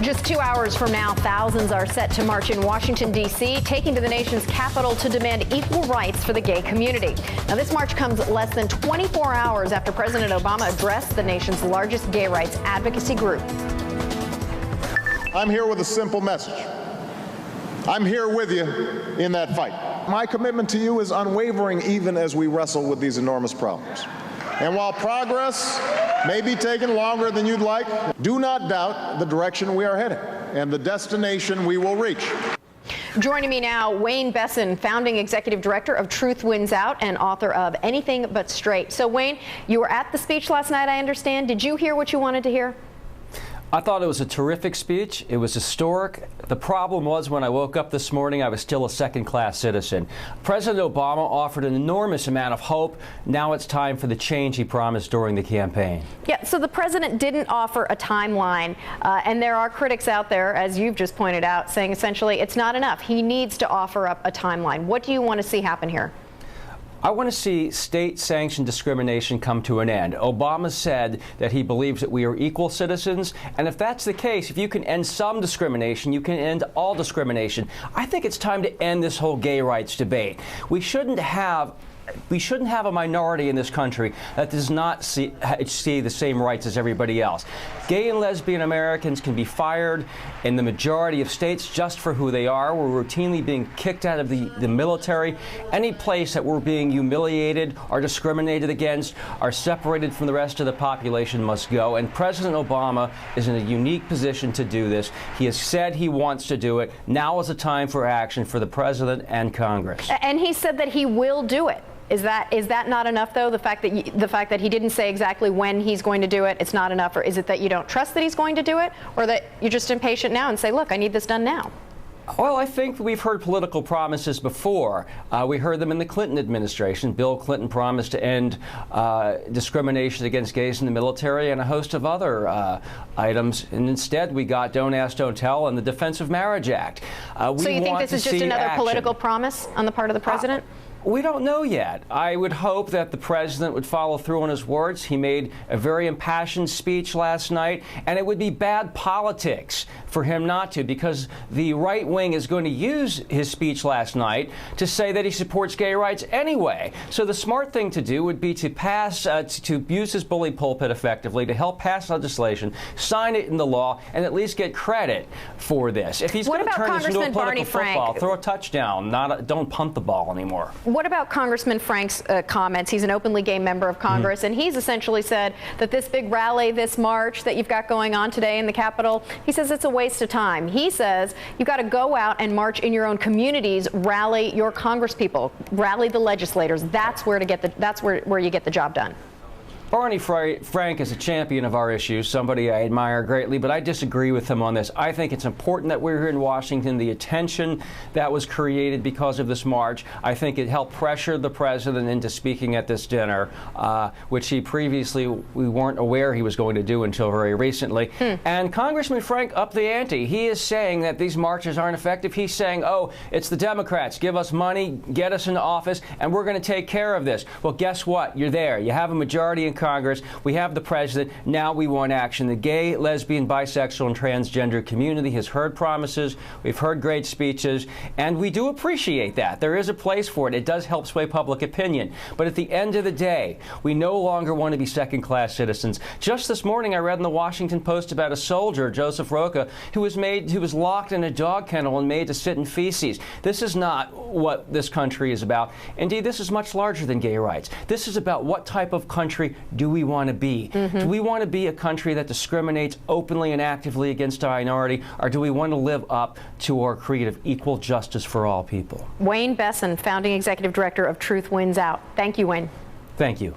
Just 2 hours from now, thousands are set to march in Washington, D.C., taking to the nation's capital to demand equal rights for the gay community. Now, this march comes less than 24 hours after President Obama addressed the nation's largest gay rights advocacy group. I'm here with a simple message. I'm here with you in that fight. My commitment to you is unwavering even as we wrestle with these enormous problems. And while progress may be taking longer than you'd like, do not doubt the direction we are heading and the destination we will reach. Joining me now, Wayne Besen, founding executive director of Truth Wins Out and author of Anything But Straight. So, Wayne, you were at the speech last night, I understand. Did you hear what you wanted to hear? I thought it was a terrific speech. It was historic. The problem was when I woke up this morning, I was still a second-class citizen. President Obama offered an enormous amount of hope. Now it's time for the change he promised during the campaign. Yeah, so the president didn't offer a timeline, and there are critics out there, as you've just pointed out, saying essentially it's not enough. He needs to offer up a timeline. What do you want to see happen here? I want to see state-sanctioned discrimination come to an end. Obama said that he believes that we are equal citizens, and if that's the case, if you can end some discrimination, you can end all discrimination. I think it's time to end this whole gay rights debate. We shouldn't have a minority in this country that does not see the same rights as everybody else. Gay and lesbian Americans can be fired in the majority of states just for who they are. We're routinely being kicked out of the military. Any place that we're being humiliated or discriminated against or separated from the rest of the population must go. And President Obama is in a unique position to do this. He has said he wants to do it. Now is the time for action for the president and Congress. And he said that he will do it. Is that not enough, though? The fact that he didn't say exactly when he's going to do it, it's not enough? Or is it that you don't trust that he's going to do it, or that you're just impatient now and say, look, I need this done now? Well, I think we've heard political promises before. We heard them in the Clinton administration. Bill Clinton promised to end discrimination against gays in the military and a host of other items. And instead, we got Don't Ask, Don't Tell and the Defense of Marriage Act. So you think this is just another political promise on the part of the president? We don't know yet. I would hope that the president would follow through on his words. He made a very impassioned speech last night, and it would be bad politics for him not to, because the right wing is going to use his speech last night to say that he supports gay rights anyway. So the smart thing to do would be to pass, to use his bully pulpit effectively to help pass legislation, sign it into law, and at least get credit for this. If he's going to turn this into a political football, throw a touchdown, don't punt the ball anymore. What about Congressman Frank's comments? He's an openly gay member of Congress, and he's essentially said that this big rally, this march that you've got going on today in the Capitol, he says it's a waste of time. He says you've got to go out and march in your own communities, rally your congresspeople, rally the legislators. That's where you get the job done. Barney Frank is a champion of our issues, somebody I admire greatly, but I disagree with him on this. I think it's important that we're here in Washington. The attention that was created because of this march, I think it helped pressure the president into speaking at this dinner, which we weren't aware he was going to do until very recently. And Congressman Frank upped the ante. He is saying that these marches aren't effective. He's saying, oh, it's the Democrats. Give us money, get us into office, and we're going to take care of this. Well, guess what? You're there. You have a majority in Congress. We have the president. Now we want action. The gay, lesbian, bisexual, and transgender community has heard promises. We've heard great speeches, and we do appreciate that. There is a place for it. It does help sway public opinion. But at the end of the day, we no longer want to be second-class citizens. Just this morning, I read in the Washington Post about a soldier, Joseph Roca, who was locked in a dog kennel and made to sit in feces. This is not what this country is about. Indeed, this is much larger than gay rights. This is about what type of country do we want to be? Do we want to be a country that discriminates openly and actively against a minority, or do we want to live up to our creed of equal justice for all people? Wayne Besen, founding executive director of Truth Wins Out. Thank you, Wayne. Thank you.